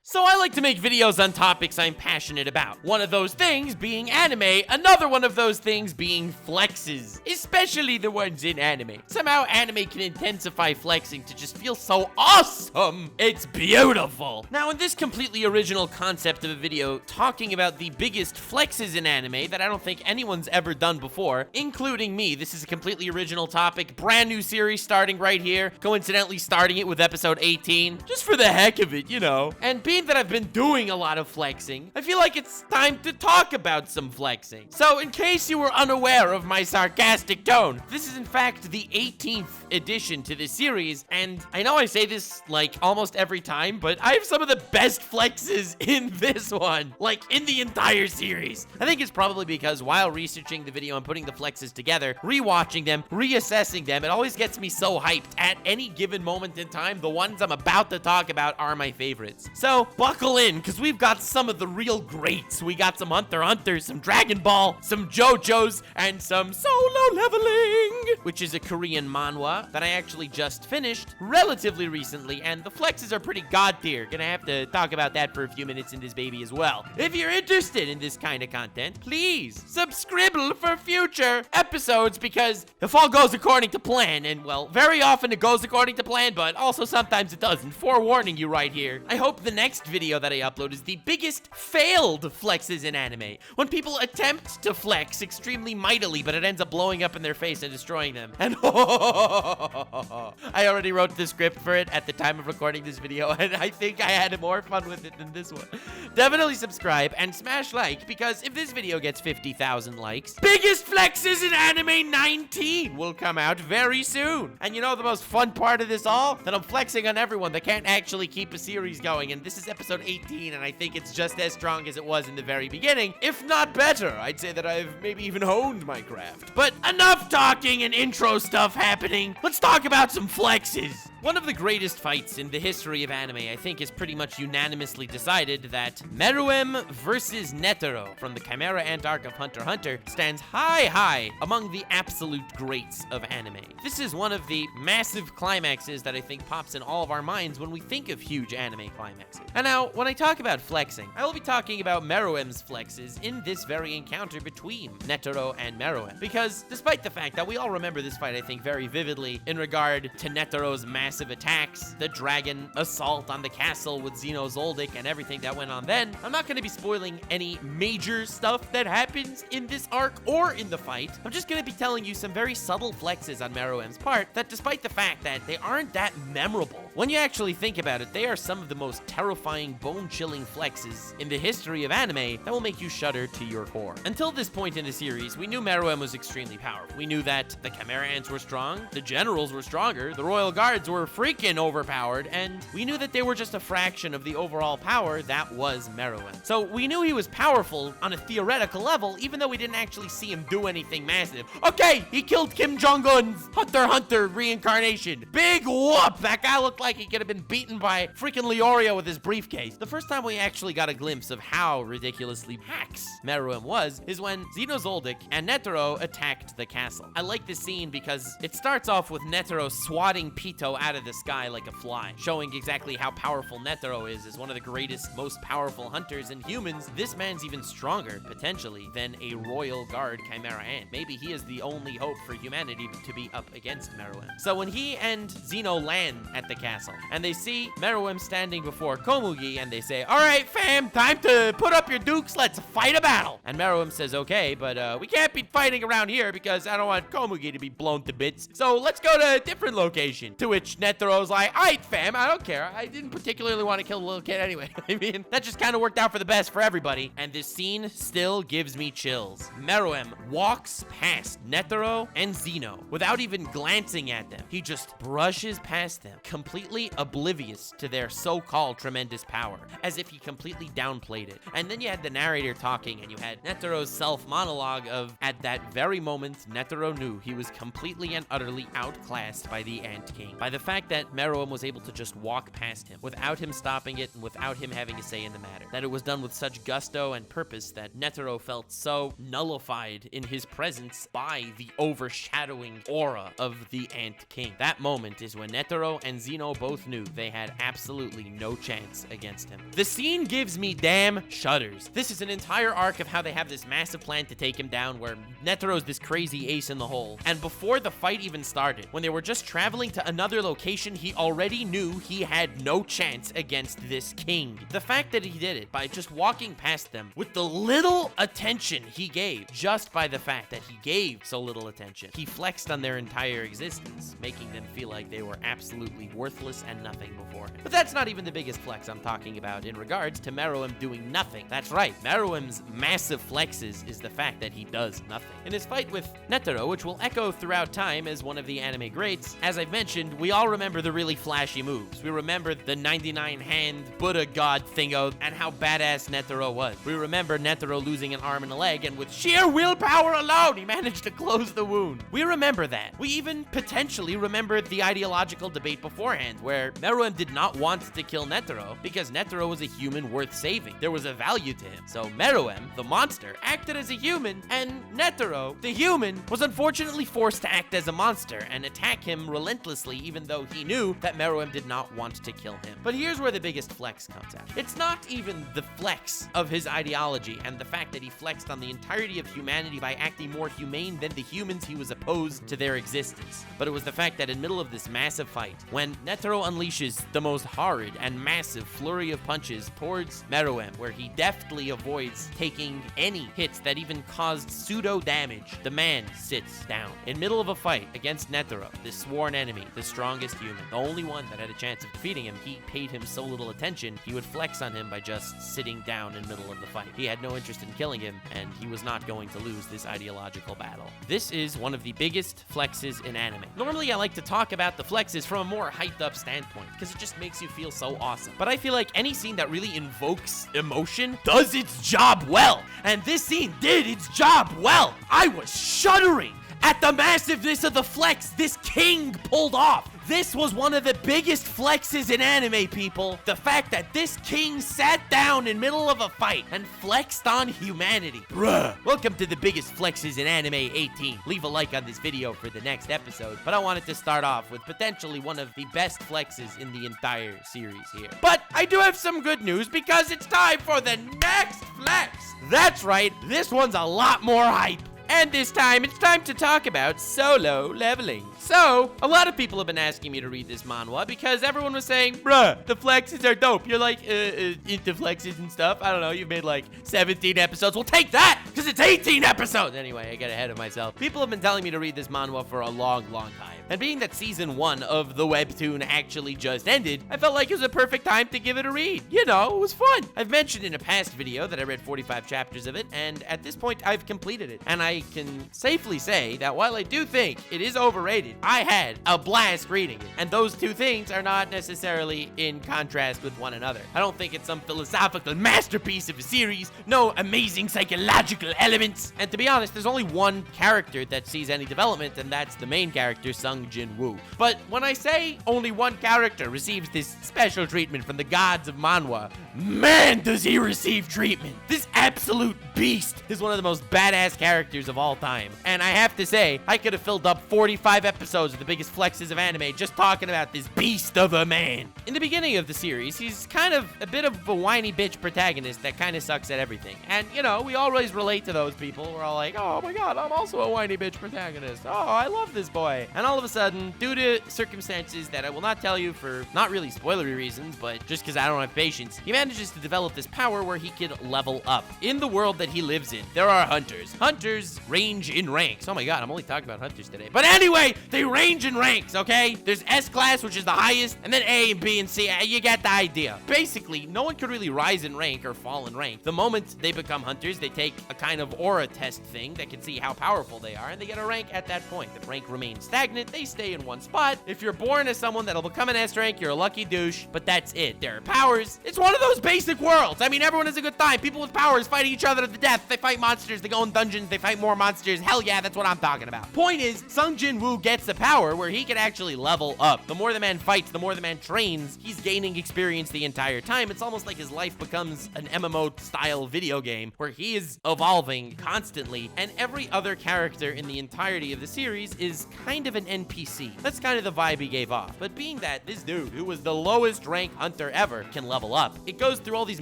So I like to make videos on topics I'm passionate about. One of those things being anime, another one of those things being flexes, especially the ones in anime. Somehow anime can intensify flexing to just feel so awesome. It's beautiful. Now in this completely original concept of a video talking about the biggest flexes in anime that I don't think anyone's ever done before, including me, this is a completely original topic, brand new series starting right here, coincidentally starting it with episode 18, just for the heck of it, you know. And being that I've been doing a lot of flexing, I feel like it's time to talk about some flexing. So in case you were unaware of my sarcastic tone, this is in fact the 18th edition to this series, and I know I say this like almost every time, but I have some of the best flexes in this one, like in the entire series. I think it's probably because while researching the video and putting the flexes together, rewatching them, reassessing them, it always gets me so hyped. At any given moment in time, the ones I'm about to talk about are my favorites. So buckle in, because we've got some of the real greats. We got some Hunter x Hunter, some Dragon Ball, some JoJo's, and some Solo Leveling, which is a Korean manhwa that I actually just finished relatively recently, and the flexes are pretty god tier. Gonna have to talk about that for a few minutes in this baby as well. If you're interested in this kind of content, please subscribe for future episodes, because if all goes according to plan, and well, very often it goes according to plan, but also sometimes it doesn't. Forewarning you right here. I hope the next video that I upload is the biggest failed flexes in anime. When people attempt to flex extremely mightily, but it ends up blowing up in their face and destroying them. And I already wrote the script for it at the time of recording this video, and I think I had more fun with it than this one. Definitely subscribe and smash like, because if this video gets 50,000 likes, biggest flexes in anime 19 will come out very soon. And you know the most fun part of this all? That I'm flexing on everyone that can't actually keep a series going, and this is episode 18, and I think it's just as strong as it was in the very beginning, if not better. I'd say that I've maybe even honed my craft. But enough talking and intro stuff happening. Let's talk about some flexes. One of the greatest fights in the history of anime, I think, is pretty much unanimously decided that Meruem versus Netero from the Chimera Ant arc of Hunter x Hunter stands high among the absolute greats of anime. This is one of the massive climaxes that I think pops in all of our minds when we think of huge anime climaxes. And now, when I talk about flexing, I will be talking about Meruem's flexes in this very encounter between Netero and Meruem. Because despite the fact that we all remember this fight, I think, very vividly in regard to Netero's massive attacks, the dragon assault on the castle with Xeno Zoldyck and everything that went on then, I'm not going to be spoiling any major stuff that happens in this arc or in the fight. I'm just going to be telling you some very subtle flexes on Meruem's part that, despite the fact that they aren't that memorable, when you actually think about it, they are some of the most terrifying, bone-chilling flexes in the history of anime that will make you shudder to your core. Until this point in the series, we knew Meruem was extremely powerful. We knew that the Chimera Ants were strong, the generals were stronger, the royal guards were freaking overpowered, and we knew that they were just a fraction of the overall power that was Meruem. So we knew he was powerful on a theoretical level, even though we didn't actually see him do anything massive. Okay, he killed Kim Jong-un's Hunter x Hunter reincarnation. Big whoop! That guy looked like he could have been beaten by freaking Leorio with his briefcase. The first time we actually got a glimpse of how ridiculously hacks Meruem was is when Xeno Zoldyck and Netero attacked the castle. I like this scene because it starts off with Netero swatting Pito out of the sky like a fly, showing exactly how powerful Netero is as one of the greatest, most powerful hunters in humans. This man's even stronger, potentially, than a royal guard Chimera Ant. Maybe he is the only hope for humanity to be up against Meruem. So when he and Xeno land at the castle, and they see Meruem standing before Komugi, and they say, "All right, fam, time to put up your dukes, let's fight a battle." And Meruem says, "Okay, but we can't be fighting around here because I don't want Komugi to be blown to bits. So let's go to a different location." To which Netero's like, "Aight, fam, I don't care. I didn't particularly want to kill the little kid anyway." I mean, that just kind of worked out for the best for everybody. And this scene still gives me chills. Meruem walks past Netero and Xeno without even glancing at them. He just brushes past them, completely oblivious to their so-called tremendous power, as if he completely downplayed it. And then you had the narrator talking, and you had Netero's self-monologue of, at that very moment, Netero knew he was completely and utterly outclassed by the Ant King, by the fact that Meruem was able to just walk past him without him stopping it and without him having a say in the matter. That it was done with such gusto and purpose that Netero felt so nullified in his presence by the overshadowing aura of the Ant King. That moment is when Netero and Xeno Netero both knew they had absolutely no chance against him. The scene gives me damn shudders. This is an entire arc of how they have this massive plan to take him down, where Netero's this crazy ace in the hole. And before the fight even started, when they were just traveling to another location, he already knew he had no chance against this king. The fact that he did it by just walking past them with the little attention he gave, just by the fact that he gave so little attention, he flexed on their entire existence, making them feel like they were absolutely worthless and nothing before him. But that's not even the biggest flex I'm talking about in regards to Meruem doing nothing. That's right, Meruem's massive flexes is the fact that he does nothing. In his fight with Netero, which will echo throughout time as one of the anime greats, as I've mentioned, we all remember the really flashy moves. We remember the 99-hand Buddha god thingo and how badass Netero was. We remember Netero losing an arm and a leg, and with sheer willpower alone, he managed to close the wound. We remember that. We even potentially remember the ideological debate beforehand, where Meruem did not want to kill Netero because Netero was a human worth saving. There was a value to him. So Meruem, the monster, acted as a human, and Netero, the human, was unfortunately forced to act as a monster and attack him relentlessly, even though he knew that Meruem did not want to kill him. But here's where the biggest flex comes out. It's not even the flex of his ideology and the fact that he flexed on the entirety of humanity by acting more humane than the humans he was opposed to their existence, but it was the fact that in the middle of this massive fight, when Netero unleashes the most horrid and massive flurry of punches towards Meruem, where he deftly avoids taking any hits that even caused pseudo damage, the man sits down. In middle of a fight against Netero, this sworn enemy, the strongest human, the only one that had a chance of defeating him, he paid him so little attention, he would flex on him by just sitting down in middle of the fight. He had no interest in killing him, and he was not going to lose this ideological battle. This is one of the biggest flexes in anime. Normally, I like to talk about the flexes from a more hyped up standpoint, because it just makes you feel so awesome. But I feel like any scene that really invokes emotion does its job well. And this scene did its job well. I was shuddering at the massiveness of the flex this king pulled off. This was one of the biggest flexes in anime, people. The fact that this king sat down in middle of a fight and flexed on humanity. Bruh. Welcome to the biggest flexes in anime 18. Leave a like on this video for the next episode, but I wanted to start off with potentially one of the best flexes in the entire series here. But I do have some good news, because it's time for the next flex. That's right, this one's a lot more hype. And this time, it's time to talk about solo leveling. So, a lot of people have been asking me to read this manhwa because everyone was saying, bruh, the flexes are dope. You're like, into flexes and stuff. I don't know, you've made like 17 episodes. Well, take that, because it's 18 episodes. Anyway, I get ahead of myself. People have been telling me to read this manhwa for a long, long time. And being that season 1 of the webtoon actually just ended, I felt like it was a perfect time to give it a read. You know, it was fun. I've mentioned in a past video that I read 45 chapters of it, and at this point, I've completed it. And I can safely say that while I do think it is overrated, I had a blast reading it. And those two things are not necessarily in contrast with one another. I don't think it's some philosophical masterpiece of a series, no amazing psychological elements. And to be honest, there's only one character that sees any development, and that's the main character, Sung Jin-woo. But when I say only one character receives this special treatment from the gods of manhwa, man, does he receive treatment. This absolute beast is one of the most badass characters of all time. And I have to say, I could have filled up 45 episodes of the biggest flexes of anime just talking about this beast of a man. In the beginning of the series, he's kind of a bit of a whiny bitch protagonist that kind of sucks at everything. And, you know, we always relate to those people. We're all like, oh my god, I'm also a whiny bitch protagonist. Oh, I love this boy. And all of a sudden, due to circumstances that I will not tell you for not really spoilery reasons, but just because I don't have patience, he manages to develop this power where he can level up. In the world that he lives in, there are hunters. Hunters range in ranks. Oh my god, I'm only talking about hunters today. But anyway, they range in ranks, okay? There's S class, which is the highest, and then A and B and C. You get the idea. Basically, no one could really rise in rank or fall in rank. The moment they become hunters, they take a kind of aura test thing that can see how powerful they are, and they get a rank at that point. If rank remains stagnant, they stay in one spot. If you're born as someone that'll become an S rank, you're a lucky douche, but that's it. There are powers. It's one of those basic worlds. I mean, everyone has a good time. People with powers fight each other to the death. They fight monsters. They go in dungeons. They fight more monsters. Hell yeah, that's what I'm talking about. Point is, Sung Jin-woo gets the power where he can actually level up. The more the man fights, the more the man trains, he's gaining experience the entire time. It's almost like his life becomes an MMO-style video game where he is evolving constantly, and every other character in the entirety of the series is kind of an NPC. That's kind of the vibe he gave off. But being that this dude, who was the lowest ranked hunter ever, can level up, it goes through all these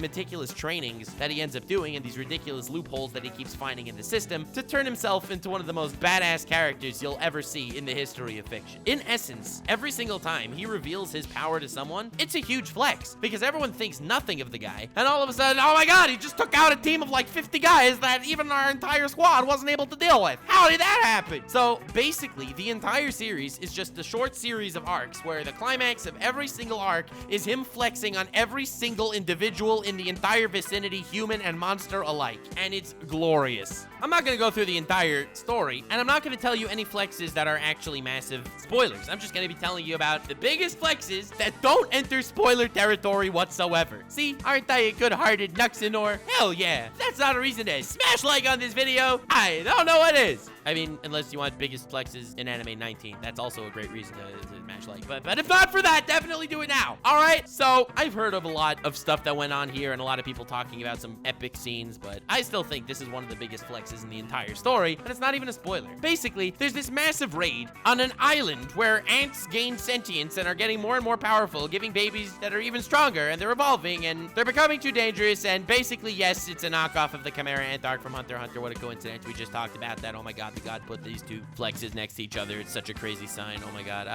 meticulous trainings that he ends up doing and these ridiculous loopholes that he keeps finding in the system to turn himself into one of the most badass characters you'll ever see in the history of fiction. In essence, every single time he reveals his power to someone, it's a huge flex because everyone thinks nothing of the guy, and all of a sudden, oh my god, he just took out a team of like 50 guys that even our entire squad wasn't able to deal with. How did that happen? So basically, the entire series is just a short series of arcs where the climax of every single arc is him flexing on every single individual in the entire vicinity, human and monster alike, and it's glorious. I'm not gonna go through the entire story, and I'm not gonna tell you any flexes that are actually massive spoilers. I'm just gonna be telling you about the biggest flexes that don't enter spoiler territory whatsoever. See, aren't I a good-hearted Nuxenor? Hell yeah. If that's not a reason to smash like on this video, I don't know what is. I mean, unless you want biggest flexes in anime 19, that's also a great reason to smash like. But if not for that, definitely do it now. All right, so I've heard of a lot of stuff that went on here and a lot of people talking about some epic scenes, but I still think this is one of the biggest flexes in the entire story, and it's not even a spoiler. Basically, there's this massive raid on an island where ants gain sentience and are getting more and more powerful, giving babies that are even stronger, and they're evolving, and they're becoming too dangerous, and basically, yes, it's a knockoff of the Chimera Ant arc from Hunter x Hunter. What a coincidence. We just talked about that. Oh my god, the god put these two flexes next to each other. It's such a crazy sign. Oh my god.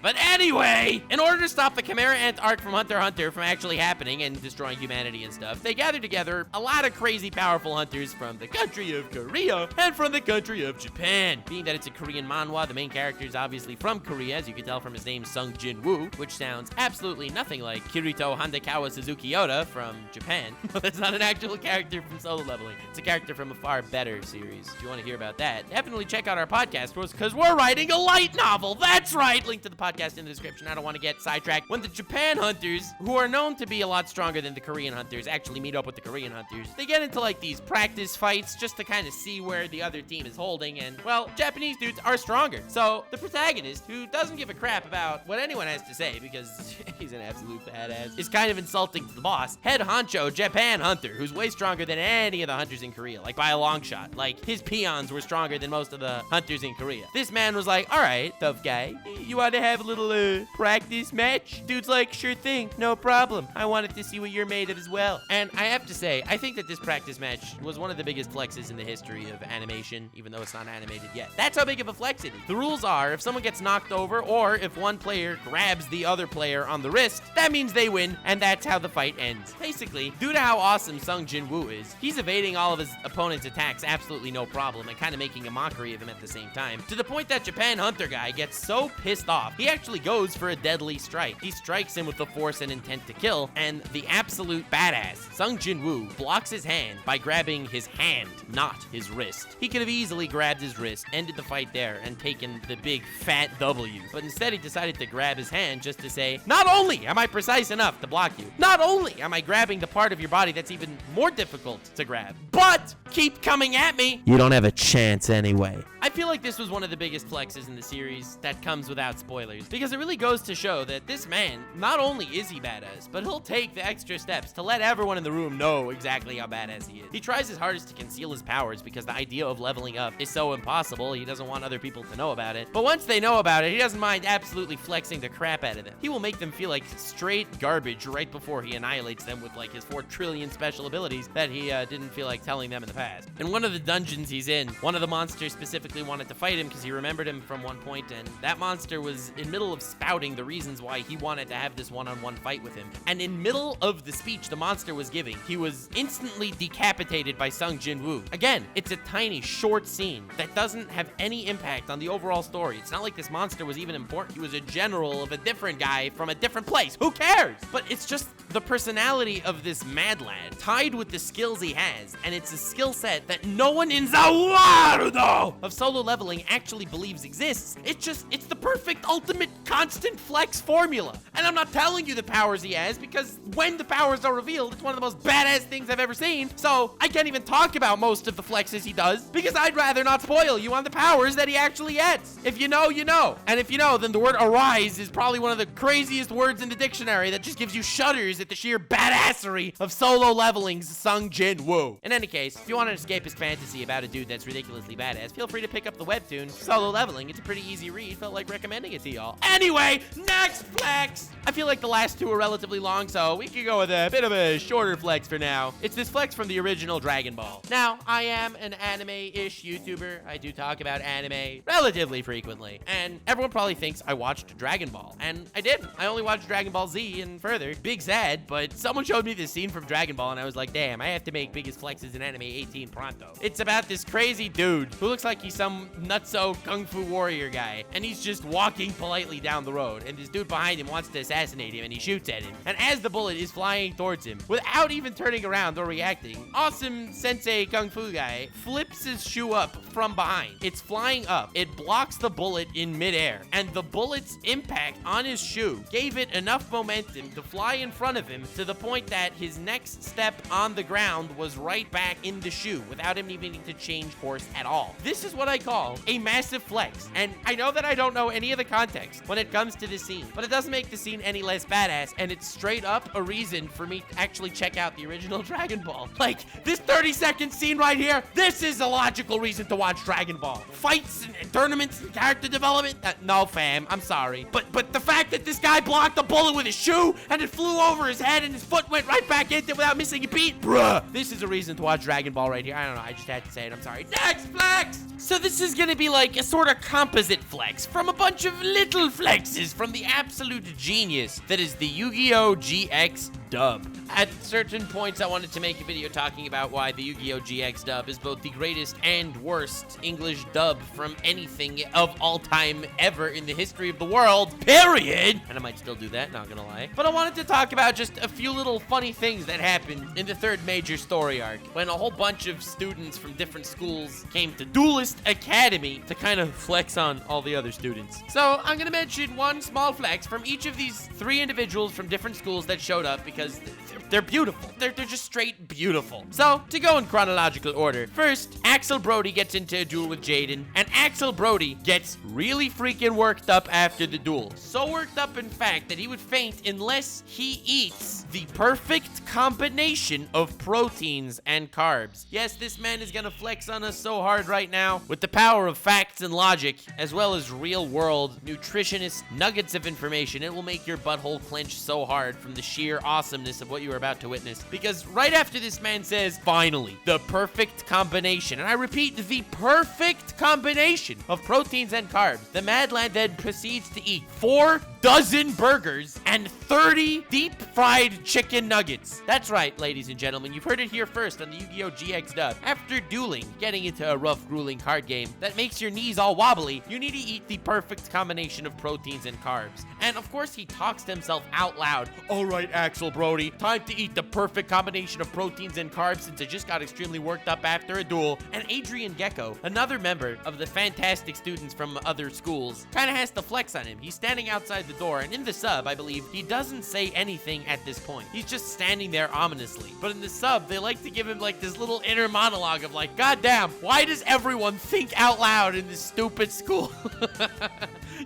But anyway, in order to stop the Chimera Ant arc from Hunter x Hunter from actually happening and destroying humanity and stuff, they gathered together a lot of crazy powerful hunters from the country of Korea and from the country of Japan. Being that it's a Korean manhwa, the main character is obviously from Korea, as you can tell from his name, Sung Jin-woo, which sounds absolutely nothing like Kirito Handakawa Suzuki Oda from Japan. That's not an actual character from Solo Leveling. It's a character from a far better series. If you want to hear about that, definitely check out our podcast because we're writing a light novel. That's right. Link to the podcast in the description. I don't want to get sidetracked. When the Japan hunters, who are known to be a lot stronger than the Korean hunters, actually meet up with the Korean hunters, they get into like these practice fights just to kind of see where the other team is holding, and well, Japanese dudes are stronger. So the protagonist, who doesn't give a crap about what anyone has to say because he's an absolute badass, is kind of insulting to the boss, head honcho Japan hunter, who's way stronger than any of the hunters in Korea, like by a long shot. Like his peons were stronger than most of the hunters in Korea. This man was like, all right, tough guy, you want to have a little practice match? Dude's like, sure thing, no problem. I wanted to see what you're made of as well. And I have to say, I think that this practice match was one of the biggest flexes in the history of animation, even though it's not animated yet. That's how big of a flex it is. The rules are, if someone gets knocked over, or if one player grabs the other player on the wrist, that means they win, and that's how the fight ends. Basically, due to how awesome Sung Jin-woo is, he's evading all of his opponent's attacks absolutely no problem, and kind of making a mockery of him at the same time, to the point that Japan Hunter guy gets so pissed off, he actually goes for a deadly strike. He strikes him with the force and intent to kill, and the absolute badass, Sung Jin-woo, blocks his hand by grabbing his hand, not his wrist. He could have easily grabbed his wrist, ended the fight there, and taken the big fat W, but instead he decided to grab his hand just to say, not only am I precise enough to block you, not only am I grabbing the part of your body that's even more difficult to grab, but keep coming at me. You don't have a chance anyway. I feel like this was one of the biggest flexes in the series that comes without spoilers, because it really goes to show that this man, not only is he badass, but he'll take the extra steps to let everyone in the room know exactly how badass he is. He tries his hardest to conceal his powers because the idea of leveling up is so impossible, he doesn't want other people to know about it. But once they know about it, he doesn't mind absolutely flexing the crap out of them. He will make them feel like straight garbage right before he annihilates them with like his 4 trillion special abilities that he didn't feel like telling them in the past. In one of the dungeons he's in, one of the monsters specifically wanted to fight him because he remembered him from one point, and that monster was in middle of spouting the reasons why he wanted to have this one-on-one fight with him. And in middle of the speech the monster was giving, he was instantly decapitated by Sung Jin-woo. Again, it's a tiny, short scene that doesn't have any impact on the overall story. It's not like this monster was even important. He was a general of a different guy from a different place. Who cares? But it's just the personality of this mad lad tied with the skills he has, and it's a skill set that no one in the world of solo leveling actually believes exists. It's the perfect ultimate constant flex formula. And I'm not telling you the powers he has, because when the powers are revealed, it's one of the most badass things I've ever seen. So I can't even talk about most of the flexes he does, because I'd rather not spoil you on the powers that he actually gets. If you know, you know. And if you know, then the word arise is probably one of the craziest words in the dictionary that just gives you shudders at the sheer badassery of solo leveling's Sung Jin Woo. In any case, if you want an escapist fantasy about a dude that's ridiculously badass, feel free to pick up the webtoon Solo Leveling. It's a pretty easy read. Felt like recommending it to y'all. Anyway, next flex! I feel like the last two are relatively long, so we could go with a bit of a shorter flex for now. It's this flex from the original Dragon Ball. Now, I am an anime-ish YouTuber. I do talk about anime relatively frequently, and everyone probably thinks I watched Dragon Ball, and I didn't. I only watched Dragon Ball Z and further. Big sad, but someone showed me this scene from Dragon Ball, and I was like, damn, I have to make biggest flexes in anime 18 pronto. It's about this crazy dude who looks like he's some nutso kung fu warrior guy, and he's just walking politely down the road, and this dude behind him wants to assassinate him, and he shoots at him. And as the bullet is flying towards him, without even turning around or reacting, awesome sensei kung fu guy flips his shoe up from behind. It's flying up. It blocks the bullet in midair, and the bullet's impact on his shoe gave it enough momentum to fly in front of him to the point that his next step on the ground was right back in the shoe without him even needing to change course at all. This is what I call a massive flex, and I know that I don't know any of the context when it comes to this scene, but it doesn't make the scene any less badass, and it's straight up a reason for me to actually check out the original Dragon Ball. Like, this 30-second scene right here, this is a logical reason to watch Dragon Ball. Fights and tournaments and character development? No, fam, I'm sorry. But the fact that this guy blocked the bullet with his shoe and it flew over his head and his foot went right back into it without missing a beat, bruh, this is a reason to watch Dragon Ball right here. I don't know, I just had to say it, I'm sorry. Next flex! So this is gonna be like a sort of composite flex from a bunch of little flexes from the absolute genius that is the Yu-Gi-Oh! GX dub. At certain points, I wanted to make a video talking about why the Yu-Gi-Oh! GX dub is both the greatest and worst English dub from anything of all time ever in the history of the world, period. And I might still do that, not gonna lie. But I wanted to talk about just a few little funny things that happened in the third major story arc, when a whole bunch of students from different schools came to Duelist Academy to kind of flex on all the other students. So I'm gonna mention one small flex from each of these three individuals from different schools that showed up because they're beautiful. They're just straight beautiful. So, to go in chronological order, first, Axel Brody gets into a duel with Jaden, and Axel Brody gets really freaking worked up after the duel. So worked up, in fact, that he would faint unless he eats the perfect combination of proteins and carbs. Yes, this man is gonna flex on us so hard right now with the power of facts and logic, as well as real-world, nutritionist nuggets of information. It will make your butthole clench so hard from the sheer awesomeness of what you are about to witness. Because right after this man says, finally, the perfect combination, and I repeat, the perfect combination of proteins and carbs, the Mad Lad then proceeds to eat 4 dozen burgers and 30 deep-fried chicken nuggets. That's right, ladies and gentlemen, you've heard it here first on the Yu-Gi-Oh! GX dub. After dueling, getting into a rough, grueling card game that makes your knees all wobbly, you need to eat the perfect combination of proteins and carbs. And of course, he talks to himself out loud. All right, Axel Brody, time to eat the perfect combination of proteins and carbs since I just got extremely worked up after a duel. And Adrian Gecko, another member of the fantastic students from other schools, kind of has to flex on him. He's standing outside the door, and in the sub, I believe, he doesn't say anything at this point. He's just standing there ominously. But in the sub, they like to give him like this little inner monologue of like, God damn, why does everyone think out loud in this stupid school?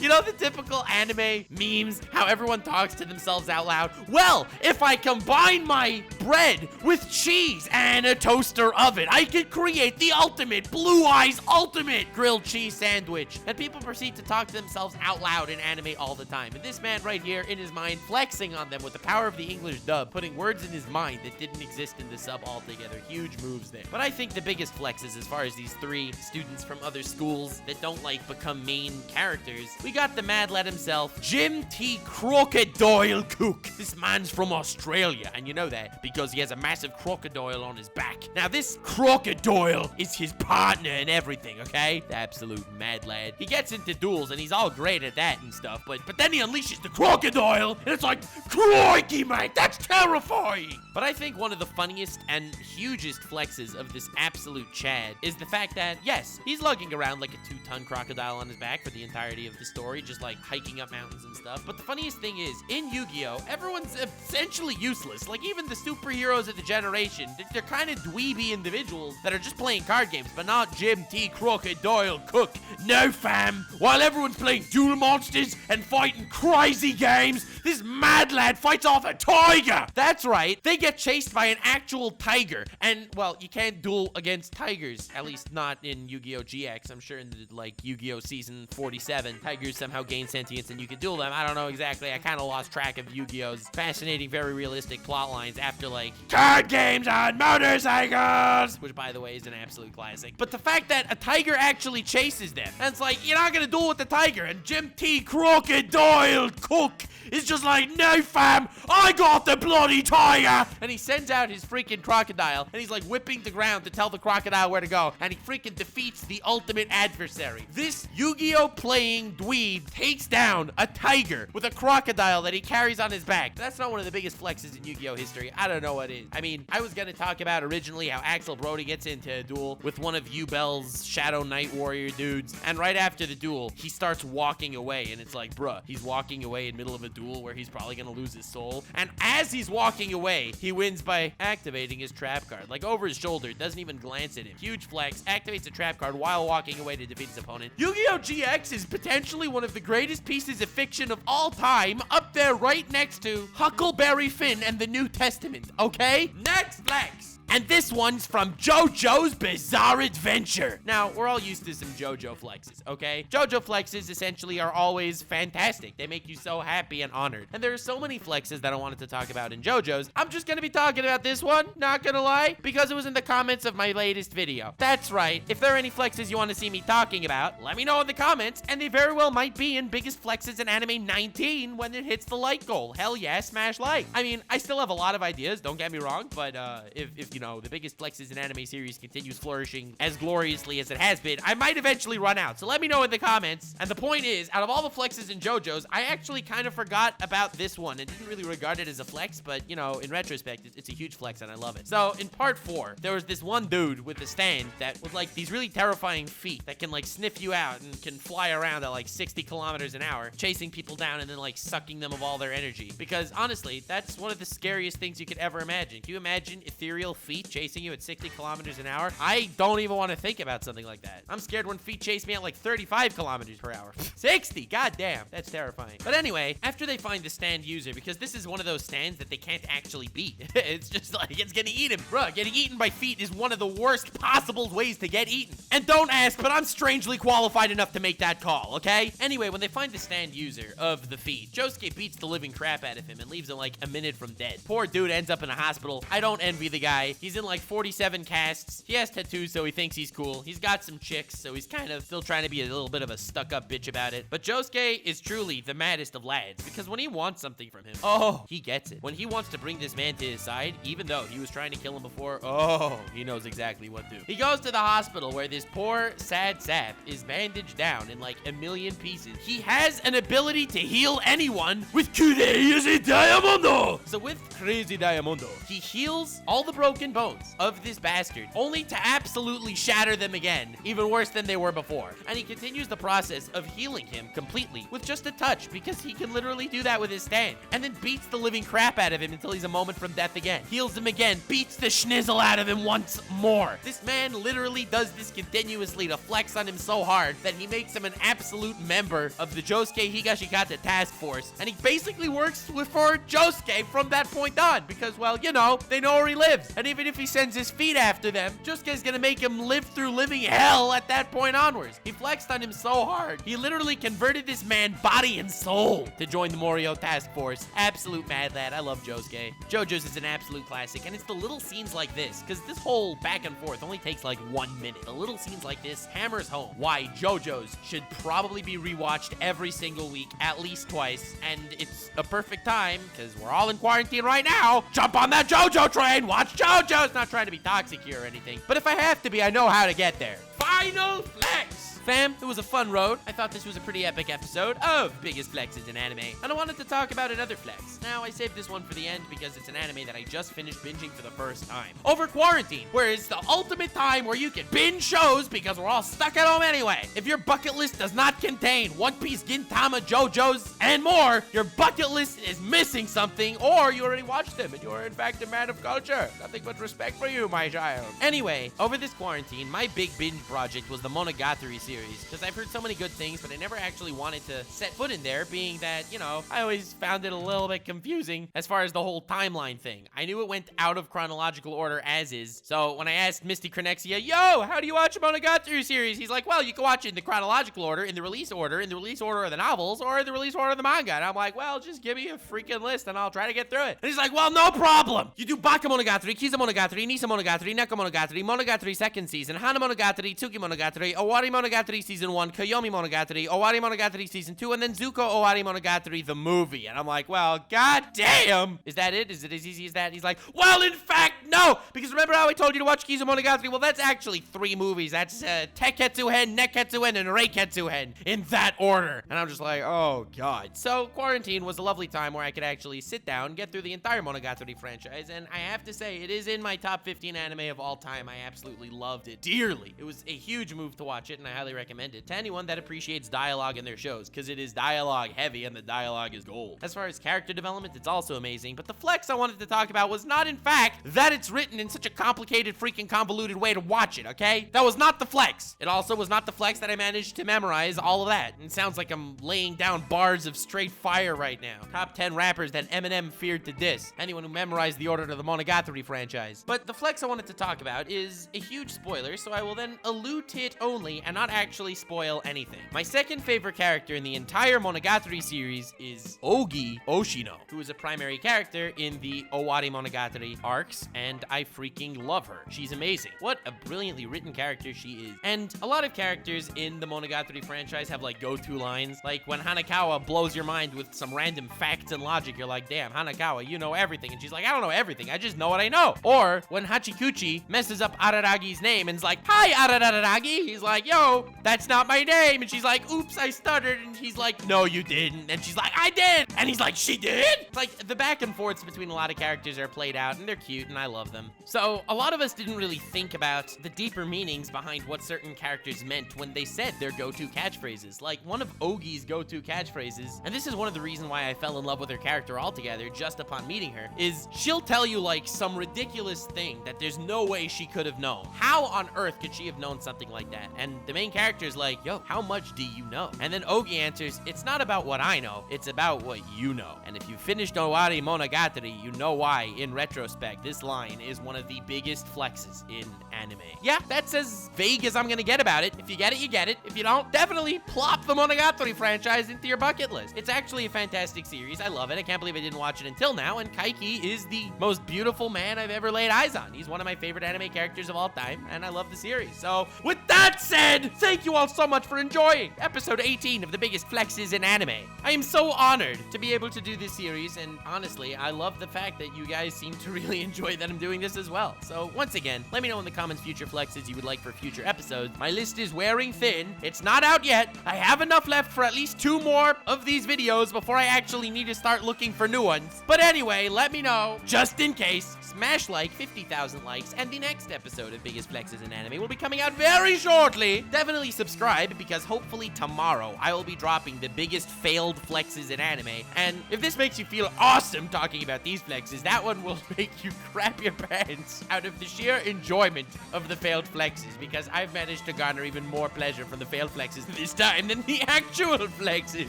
You know the typical anime memes, how everyone talks to themselves out loud? Well, if I combine my bread with cheese and a toaster oven, I can create the ultimate Blue Eyes ultimate grilled cheese sandwich. And people proceed to talk to themselves out loud in anime all the time. And this man right here in his mind flexing on them with the power of the English dub, putting words in his mind that didn't exist in the sub altogether. Huge moves there. But I think the biggest flexes as far as these 3 students from other schools that don't like become main characters, we got the Mad Lad himself, Jim T. Crocodile Cook. This man's from Australia, and you know that because he has a massive crocodile on his back. Now, this crocodile is his partner and everything, okay? The absolute mad lad. He gets into duels, and he's all great at that and stuff, but then he unleashes the crocodile, and it's like, crikey, mate, that's terrifying! But I think one of the funniest and hugest flexes of this absolute Chad is the fact that, yes, he's lugging around like a 2-ton crocodile on his back for the entirety of the story, just like hiking up mountains and stuff. But the funniest thing is, in Yu-Gi-Oh, everyone's essentially useless. Like, even the superheroes of the generation, they're kind of dweeby individuals that are just playing card games, but not Jim T. Crocodile Cook. No, fam. While everyone's playing Duel Monsters and fighting crazy games, this mad lad fights off a tiger. That's right. They get chased by an actual tiger. And, well, you can't duel against tigers. At least not in Yu-Gi-Oh! GX. I'm sure in the, like, Yu-Gi-Oh! Season 47, tigers somehow gain sentience and you can duel them. I don't know exactly. I kind of lost track of Yu-Gi-Oh!'s fascinating, very realistic plot lines after, like, card games on motorcycles, which, by the way, is an absolute classic. But the fact that a tiger actually chases them, and it's like, you're not gonna duel with the tiger, and Jim T. Crocodile Cook is just like, no, fam, I got the bloody tiger! And he sends out his freaking crocodile, and he's like whipping the ground to tell the crocodile where to go, and he freaking defeats the ultimate adversary. This Yu-Gi-Oh! Playing dweeb takes down a tiger with a crocodile that he carries on his back. That's not one of the biggest flexes in Yu-Gi-Oh! History. I don't know what is. I mean, I was gonna talk about originally how Axel Brody gets into a duel with one of Yu-Bell's Shadow Knight Warrior dudes, and right after the duel, he starts walking away, and it's like, bruh, he's walking away in middle of a duel where he's probably gonna lose his soul, and as he's walking away, he wins by activating his trap card, like over his shoulder, doesn't even glance at him. Huge flex, activates a trap card while walking away to defeat his opponent. Yu-Gi-Oh! GX is potentially one of the greatest pieces of fiction of all time, up there right next to Huckleberry Finn and the New Testament, okay? Next flex! And this one's from JoJo's Bizarre Adventure. Now, we're all used to some JoJo flexes, okay? JoJo flexes essentially are always fantastic. They make you so happy and honored. And there are so many flexes that I wanted to talk about in JoJo's. I'm just gonna be talking about this one, not gonna lie, because it was in the comments of my latest video. That's right. If there are any flexes you want to see me talking about, let me know in the comments, and they very well might be in Biggest Flexes in Anime 19 when it hits the like goal. Hell yeah, smash like. I mean, I still have a lot of ideas, don't get me wrong, but if you know, the Biggest Flexes in Anime series continues flourishing as gloriously as it has been, I might eventually run out. So let me know in the comments. And the point is, out of all the flexes in JoJo's, I actually kind of forgot about this one and didn't really regard it as a flex, but you know, in retrospect, it's a huge flex and I love it. So in part 4, there was this one dude with a stand that with like these really terrifying feet that can like sniff you out and can fly around at like 60 kilometers an hour, chasing people down and then like sucking them of all their energy. Because honestly, that's one of the scariest things you could ever imagine. Can you imagine ethereal feet chasing you at 60 kilometers an hour? I don't even want to think about something like that. I'm scared when feet chase me at like 35 kilometers per hour. 60, goddamn, that's terrifying. But anyway, after they find the stand user, because this is one of those stands that they can't actually beat. It's just like, it's gonna eat him. Bruh, getting eaten by feet is one of the worst possible ways to get eaten. And don't ask, but I'm strangely qualified enough to make that call, okay? Anyway, when they find the stand user of the feet, Josuke beats the living crap out of him and leaves him like a minute from dead. Poor dude ends up in a hospital. I don't envy the guy. He's in like 47 casts. He has tattoos, so he thinks he's cool. He's got some chicks, so he's kind of still trying to be a little bit of a stuck-up bitch about it. But Josuke is truly the maddest of lads, because when he wants something from him, oh, he gets it. When he wants to bring this man to his side, even though he was trying to kill him before, oh, he knows exactly what to do. He goes to the hospital where this poor, sad sap is bandaged down in like a million pieces. He has an ability to heal anyone with Crazy Diamondo! So with Crazy Diamondo, he heals all the broken bones of this bastard, only to absolutely shatter them again, even worse than they were before. And he continues the process of healing him completely with just a touch, because he can literally do that with his stand, and then beats the living crap out of him until he's a moment from death again. Heals him again, beats the schnizzle out of him once more. This man literally does this continuously to flex on him so hard that he makes him an absolute member of the Josuke Higashikata task force, and he basically works for Josuke from that point on, because, well, you know, they know where he lives. And even if he sends his feet after them, Josuke's gonna make him live through living hell at that point onwards. He flexed on him so hard. He literally converted this man body and soul to join the Morio task force. Absolute mad lad. I love Josuke. JoJo's is an absolute classic, and it's the little scenes like this, because this whole back and forth only takes like 1 minute. The little scenes like this hammers home why JoJo's should probably be rewatched every single week, at least twice, and it's a perfect time, because we're all in quarantine right now. Jump on that JoJo train! Watch JoJo's! Not trying to be toxic here or anything, but if I have to be, I know how to get there. Final flex! Fam, it was a fun road. I thought this was a pretty epic episode of Biggest Flexes in Anime, and I wanted to talk about another flex. Now, I saved this one for the end because it's an anime that I just finished binging for the first time. Over quarantine, where it's the ultimate time where you can binge shows because we're all stuck at home anyway. If your bucket list does not contain One Piece, Gintama, JoJo's, and more, your bucket list is missing something, or you already watched them and you are in fact a man of culture. Nothing but respect for you, my child. Anyway, over this quarantine, my big binge project was the Monogatari series, because I've heard so many good things, but I never actually wanted to set foot in there, being that, you know, I always found it a little bit confusing as far as the whole timeline thing. I knew it went out of chronological order as is, so when I asked Misty Cronexia, yo, how do you watch a Monogatari series? He's like, well, you can watch it in the chronological order, in the release order of the novels, or in the release order of the manga. And I'm like, well, just give me a freaking list and I'll try to get through it. And he's like, well, no problem. You do Baka Monogatari, Kiza Monogatari, Nisa Monogatari, Neko Monogatari, Monogatari second season, Hana Monogatari, Tsuki Monogatari, Owari Monogatari season 1, Koyomi Monogatari, Owari Monogatari season 2, and then Zuko Owari Monogatari the movie. And I'm like, well, god damn. Is that it? Is it as easy as that? He's like, well, in fact, no. Because remember how I told you to watch Kiza Monogatari? Well, that's actually 3 movies. That's Teketsu Hen, Neketsu Hen, and Reiketsu Hen in that order. And I'm just like, oh god. So quarantine was a lovely time where I could actually sit down, get through the entire Monogatari franchise, and I have to say, it is in my top 15 anime of all time. I absolutely loved it dearly. It was a huge move to watch it, and I highly recommend it to anyone that appreciates dialogue in their shows, because it is dialogue heavy and the dialogue is gold. As far as character development, it's also amazing, but the flex I wanted to talk about was not, in fact, that it's written in such a complicated, freaking convoluted way to watch it, okay? That was not the flex. It also was not the flex that I managed to memorize all of that. It sounds like I'm laying down bars of straight fire right now. Top 10 rappers that Eminem feared to diss. Anyone who memorized the order to the Monogatari franchise. But the flex I wanted to talk about is a huge spoiler, so I will then allude to it only and not actually spoil anything. My second favorite character in the entire Monogatari series is Ogi Oshino, who is a primary character in the Owari Monogatari arcs, and I freaking love her. She's amazing. What a brilliantly written character she is. And a lot of characters in the Monogatari franchise have like go-to lines, like when Hanakawa blows your mind with some random facts and logic, you're like, damn, Hanakawa, you know everything. And she's like, I don't know everything, I just know what I know. Or when Hachikuchi messes up Araragi's name and's like, hi Araragi, he's like, yo, that's not my name. And she's like, oops, I stuttered. And he's like, no, you didn't. And she's like, I did. And he's like, she did? Like, the back and forths between a lot of characters are played out, and they're cute, and I love them. So a lot of us didn't really think about the deeper meanings behind what certain characters meant when they said their go-to catchphrases. Like, one of Ogi's go-to catchphrases, and this is one of the reasons why I fell in love with her character altogether just upon meeting her, is she'll tell you, like, some ridiculous thing that there's no way she could have known. How on earth could she have known something like that? And the main character's like, yo, how much do you know? And then Ogi answers, it's not about what I know, it's about what you know. And if you finished Owari Monogatari, you know why, in retrospect, this line is one of the biggest flexes in anime. Yeah, that's as vague as I'm gonna get about it. If you get it, you get it. If you don't, definitely plop the Monogatari franchise into your bucket list. It's actually a fantastic series. I love it. I can't believe I didn't watch it until now, and Kaiki is the most beautiful man I've ever laid eyes on. He's one of my favorite anime characters of all time, and I love the series. So, with that said, thank you all so much for enjoying episode 18 of the biggest flexes in anime. I am so honored to be able to do this series, and honestly, I love the fact that you guys seem to really enjoy that I'm doing this as well. So once again, let me know in the comments future flexes you would like for future episodes. My list is wearing thin. It's not out yet. I have enough left for at least 2 more of these videos before I actually need to start looking for new ones. But anyway, let me know, just in case. Smash like 50,000 likes, and the next episode of Biggest Flexes in Anime will be coming out very shortly. Definitely subscribe, because hopefully tomorrow I will be dropping the biggest failed flexes in anime. And if this makes you feel awesome talking about these flexes, that one will make you crap your pants out of the sheer enjoyment of the failed flexes, because I've managed to garner even more pleasure from the failed flexes this time than the actual flexes.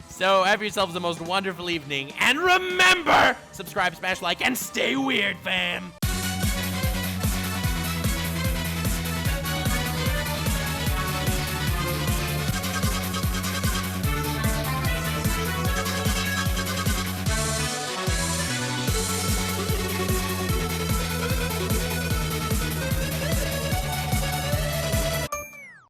So have yourselves the most wonderful evening, and remember, subscribe, smash like, and stay weird, fam.